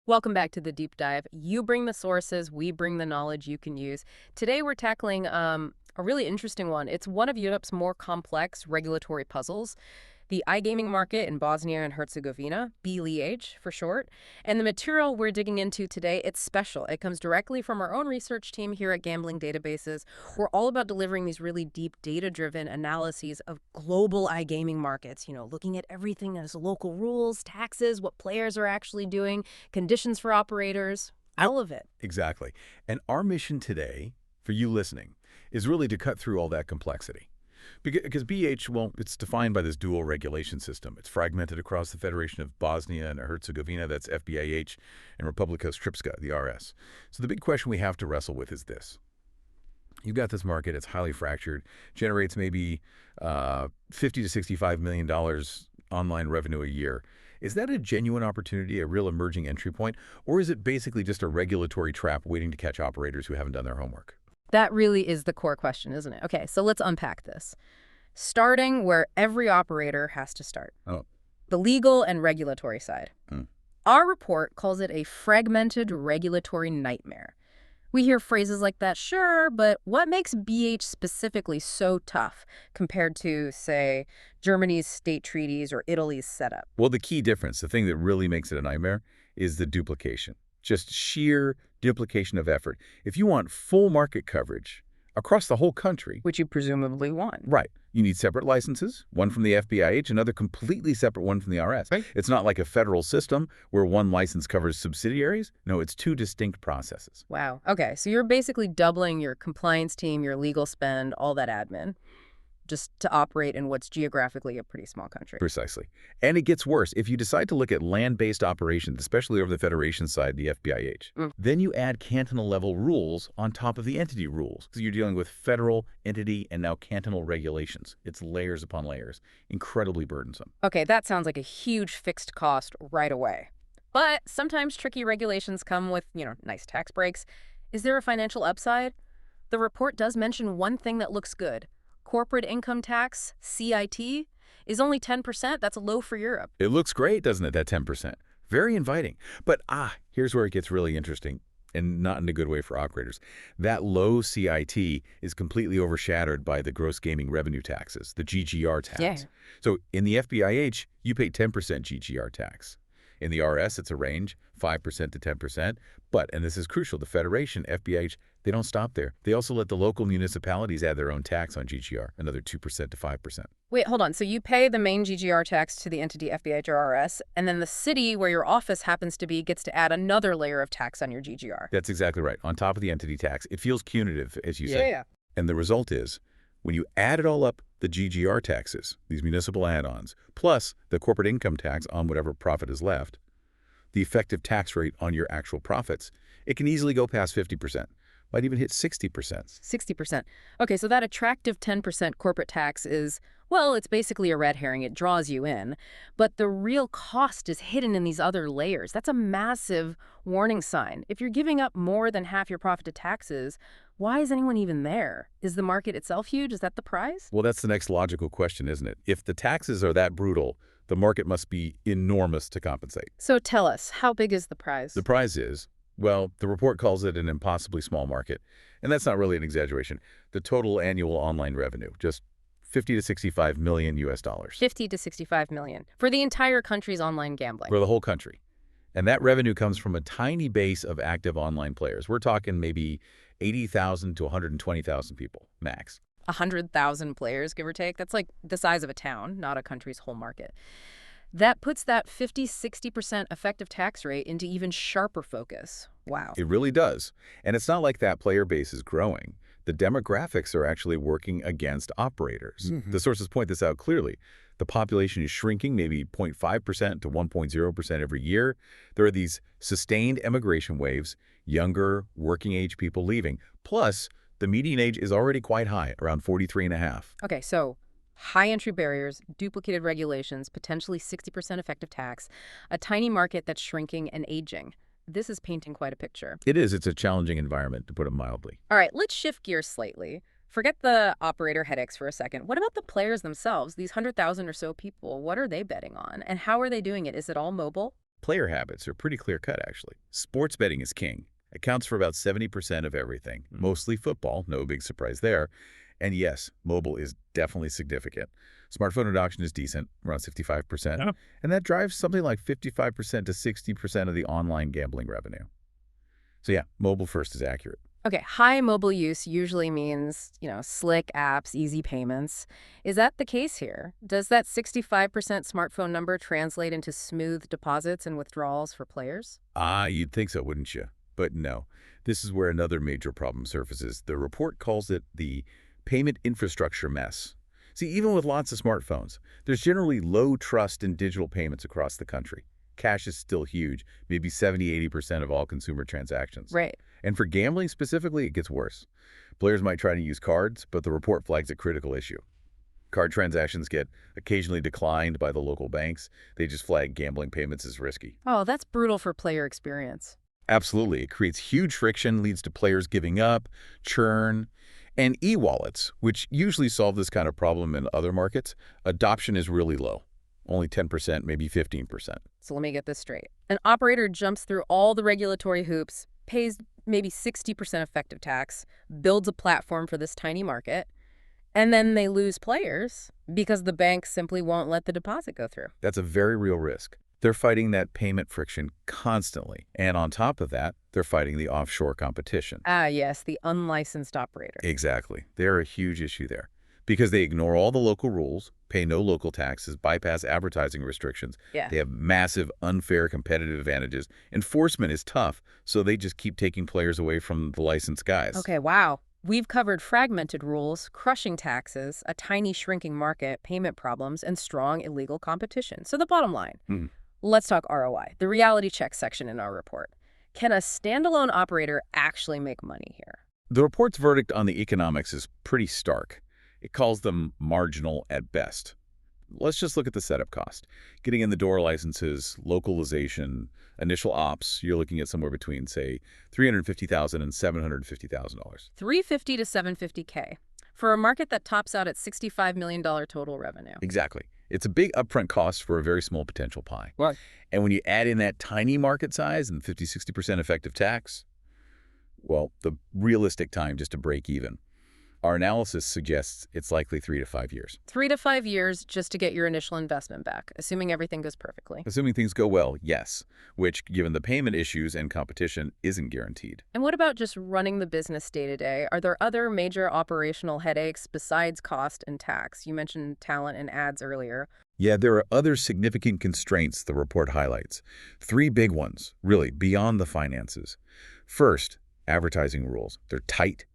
Welcome back to the deep dive. You bring the sources, we bring the knowledge you can use. Today we're tackling a really interesting one. It's one of Europe's more complex regulatory puzzles, the iGaming market in Bosnia and Herzegovina, BLH for short. And the material we're digging into today, it's special. It comes directly from our own research team here at Gambling Databases. We're all about delivering these really deep data-driven analyses of global iGaming markets, looking at everything as local rules, taxes, what players are actually doing, conditions for operators, all of it. Exactly. And our mission today, for you listening, is really to cut through all that complexity. Because BH, well, it's defined by this dual regulation system. It's fragmented across the Federation of Bosnia and Herzegovina, that's FBIH, and Republika Srpska, the RS. So the big question we have to wrestle with is this. You've got this market, it's highly fractured, generates maybe $50 to $65 million online revenue a year. Is that a genuine opportunity, a real emerging entry point, or is it basically just a regulatory trap waiting to catch operators who haven't done their homework? That really is the core question, isn't it? Okay, so let's unpack this. Starting where every operator has to start. Oh. The legal and regulatory side. Hmm. Our report calls it a fragmented regulatory nightmare. We hear phrases like that, sure, but what makes BH specifically so tough compared to, say, Germany's state treaties or Italy's setup? Well, the key difference, the thing that really makes it a nightmare, is the duplication. Just sheer duplication of effort. If you want full market coverage across the whole country, Which you presumably want. right, you need separate licenses, one from the FBIH, another completely separate one from the RS. Right. It's not like a federal system where one license covers subsidiaries. No, it's two distinct processes. Wow. Okay, so you're basically doubling your compliance team, your legal spend, all that admin, just to operate in what's geographically a pretty small country. Precisely. And it gets worse. If you decide to look at land-based operations, especially over the Federation side, the FBIH, then you add cantonal-level rules on top of the entity rules. So you're dealing with federal, entity, and now cantonal regulations. It's layers upon layers. Incredibly burdensome. Okay, that sounds like a huge fixed cost right away. But sometimes tricky regulations come with, nice tax breaks. Is there a financial upside? The report does mention one thing that looks good. Corporate income tax, CIT, is only 10%. That's low for Europe. It looks great, doesn't it, that 10%? Very inviting. But here's where it gets really interesting, and not in a good way for operators. That low CIT is completely overshadowed by the gross gaming revenue taxes, the GGR tax. Yeah. So in the FBIH, you pay 10% GGR tax. In the RS, it's a range, 5% to 10%. But, and this is crucial, the Federation, FBIH, they don't stop there. They also let the local municipalities add their own tax on GGR, another 2% to 5%. Wait, hold on. So you pay the main GGR tax to the entity FBIH or RS, and then the city where your office happens to be gets to add another layer of tax on your GGR. That's exactly right. On top of the entity tax, it feels punitive, as you say. Yeah. And the result is, when you add it all up, the GGR taxes, these municipal add-ons, plus the corporate income tax on whatever profit is left, the effective tax rate on your actual profits, it can easily go past 50%. Might even hit 60%. 60%. Okay, so that attractive 10% corporate tax is, well, it's basically a red herring. It draws you in. But the real cost is hidden in these other layers. That's a massive warning sign. If you're giving up more than half your profit to taxes, why is anyone even there? Is the market itself huge? Is that the prize? Well, that's the next logical question, isn't it? If the taxes are that brutal, the market must be enormous to compensate. So tell us, how big is the prize? The prize is, well, the report calls it an impossibly small market. And that's not really an exaggeration. The total annual online revenue, just 50 to 65 million US dollars. 50 to 65 million for the entire country's online gambling. For the whole country. And that revenue comes from a tiny base of active online players. We're talking maybe 80,000 to 120,000 people, max. 100,000 players, give or take. That's like the size of a town, not a country's whole market. That puts that 50–60% effective tax rate into even sharper focus. Wow. It really does. And it's not like that player base is growing. The demographics are actually working against operators. The sources point this out clearly. The population is shrinking maybe 0.5% to 1.0% every year. There are these sustained emigration waves, younger, working-age people leaving. Plus, the median age is already quite high, around 43.5. Okay, so high entry barriers, duplicated regulations, potentially 60% effective tax, a tiny market that's shrinking and aging. This is painting quite a picture. It is. It's a challenging environment, to put it mildly. All right, let's shift gears slightly. Forget the operator headaches for a second. What about the players themselves? These 100,000 or so people, what are they betting on? And how are they doing it? Is it all mobile? Player habits are pretty clear-cut, actually. Sports betting is king. Accounts for about 70% of everything, mostly football, no big surprise there. And yes, mobile is definitely significant. Smartphone adoption is decent, around 65%, Yeah. and that drives something like 55% to 60% of the online gambling revenue. So yeah, mobile first is accurate. Okay, high mobile use usually means, slick apps, easy payments. Is that the case here? Does that 65% smartphone number translate into smooth deposits and withdrawals for players? Ah, you'd think so, wouldn't you? But no. This is where another major problem surfaces. The report calls it the payment infrastructure mess. See, even with lots of smartphones, there's generally low trust in digital payments across the country. Cash is still huge, maybe 70–80% of all consumer transactions. Right. And for gambling specifically, it gets worse. Players might try to use cards, but the report flags a critical issue. Card transactions get occasionally declined by the local banks. They just flag gambling payments as risky. Oh, that's brutal for player experience. Absolutely. It creates huge friction, leads to players giving up, churn, and e-wallets, which usually solve this kind of problem in other markets, adoption is really low. Only 10%, maybe 15%. So let me get this straight. An operator jumps through all the regulatory hoops, pays maybe 60% effective tax, builds a platform for this tiny market, and then they lose players because the bank simply won't let the deposit go through. That's a very real risk. They're fighting that payment friction constantly. And on top of that, they're fighting the offshore competition. Ah, yes, the unlicensed operator. Exactly. They're a huge issue there. Because they ignore all the local rules, pay no local taxes, bypass advertising restrictions. Yeah. They have massive, unfair competitive advantages. Enforcement is tough, so they just keep taking players away from the licensed guys. Okay, wow. We've covered fragmented rules, crushing taxes, a tiny shrinking market, payment problems, and strong illegal competition. So the bottom line, let's talk ROI, the reality check section in our report. Can a standalone operator actually make money here? The report's verdict on the economics is pretty stark. It calls them marginal at best. Let's just look at the setup cost. Getting in the door licenses, localization, initial ops, you're looking at somewhere between, say, $350,000 and $750,000. $350 to $750K for a market that tops out at $65 million total revenue. Exactly. It's a big upfront cost for a very small potential pie. Right. And when you add in that tiny market size and 50–60% effective tax, well, the realistic time just to break even. Our analysis suggests it's likely 3 to 5 years. 3 to 5 years just to get your initial investment back, assuming everything goes perfectly. Assuming things go well, yes, which, given the payment issues and competition, isn't guaranteed. And what about just running the business day to day? Are there other major operational headaches besides cost and tax? You mentioned talent and ads earlier. Yeah, there are other significant constraints the report highlights. 3 big ones, really, beyond the finances. First, advertising rules. They're tight.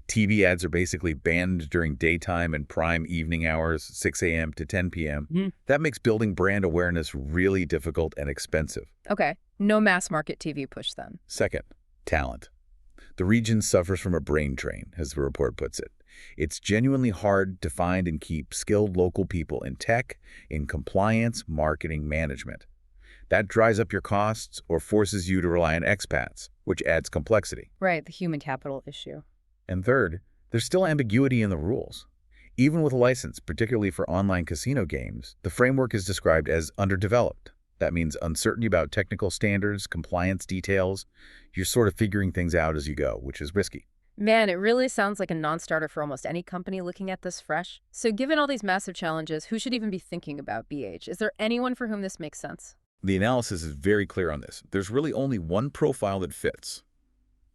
TV ads are basically banned during daytime and prime evening hours, 6 a.m. to 10 p.m. That makes building brand awareness really difficult and expensive. Okay, no mass market TV push then. Second, talent. The region suffers from a brain drain, as the report puts it. It's genuinely hard to find and keep skilled local people in tech, in compliance, marketing, management. That dries up your costs or forces you to rely on expats, which adds complexity. Right, the human capital issue. And third, there's still ambiguity in the rules. Even with a license, particularly for online casino games, the framework is described as underdeveloped. That means uncertainty about technical standards, compliance details. You're sort of figuring things out as you go, which is risky. Man, it really sounds like a non-starter for almost any company looking at this fresh. So given all these massive challenges, who should even be thinking about BH? Is there anyone for whom this makes sense? The analysis is very clear on this. There's really only one profile that fits.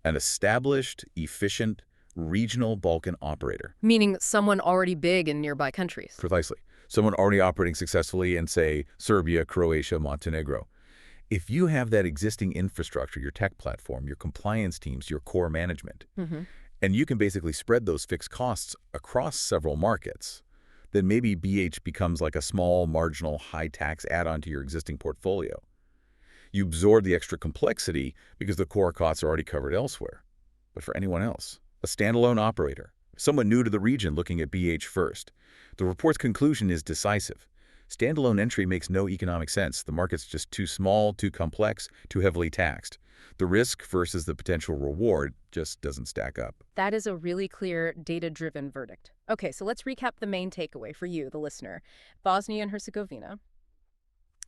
An established, efficient, regional Balkan operator. Meaning someone already big in nearby countries. Precisely. Someone already operating successfully in, say, Serbia, Croatia, Montenegro. If you have that existing infrastructure, your tech platform, your compliance teams, your core management, and you can basically spread those fixed costs across several markets, then maybe BH becomes like a small, marginal, high-tax add-on to your existing portfolio. You absorb the extra complexity because the core costs are already covered elsewhere. But for anyone else, a standalone operator, someone new to the region looking at BH first, the report's conclusion is decisive. Standalone entry makes no economic sense. The market's just too small, too complex, too heavily taxed. The risk versus the potential reward just doesn't stack up. That is a really clear, data-driven verdict. Okay, so let's recap the main takeaway for you, the listener. Bosnia and Herzegovina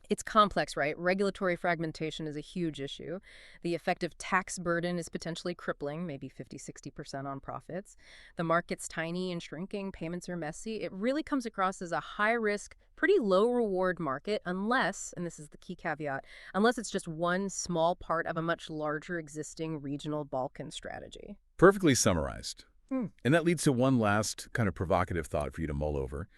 It's complex, right? Regulatory fragmentation is a huge issue. The effective tax burden is potentially crippling, maybe 50–60% on profits. The market's tiny and shrinking, payments are messy. It really comes across as a high-risk, pretty low-reward market unless, and this is the key caveat, unless it's just one small part of a much larger existing regional Balkan strategy. Perfectly summarized. Hmm. And that leads to one last kind of provocative thought for you to mull over.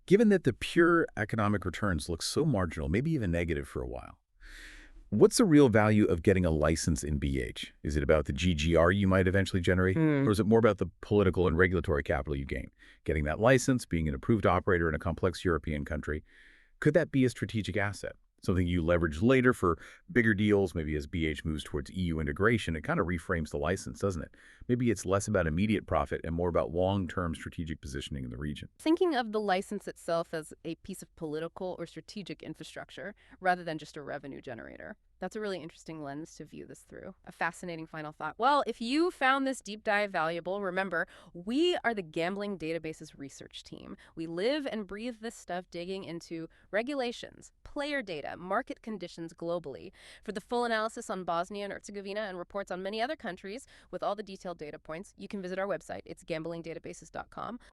Given that the pure economic returns look so marginal, maybe even negative for a while, what's the real value of getting a license in BH? Is it about the GGR you might eventually generate, Hmm. or is it more about the political and regulatory capital you gain? Getting that license, being an approved operator in a complex European country, could that be a strategic asset? Something you leverage later for bigger deals, maybe as BH moves towards EU integration. It kind of reframes the license, doesn't it? Maybe it's less about immediate profit and more about long-term strategic positioning in the region. Thinking of the license itself as a piece of political or strategic infrastructure rather than just a revenue generator. That's a really interesting lens to view this through. A fascinating final thought. Well, if you found this deep dive valuable, remember, we are the Gambling Databases research team. We live and breathe this stuff digging into regulations, player data, market conditions globally. For the full analysis on Bosnia and Herzegovina and reports on many other countries with all the detailed data points, you can visit our website. It's gamblingdatabases.com.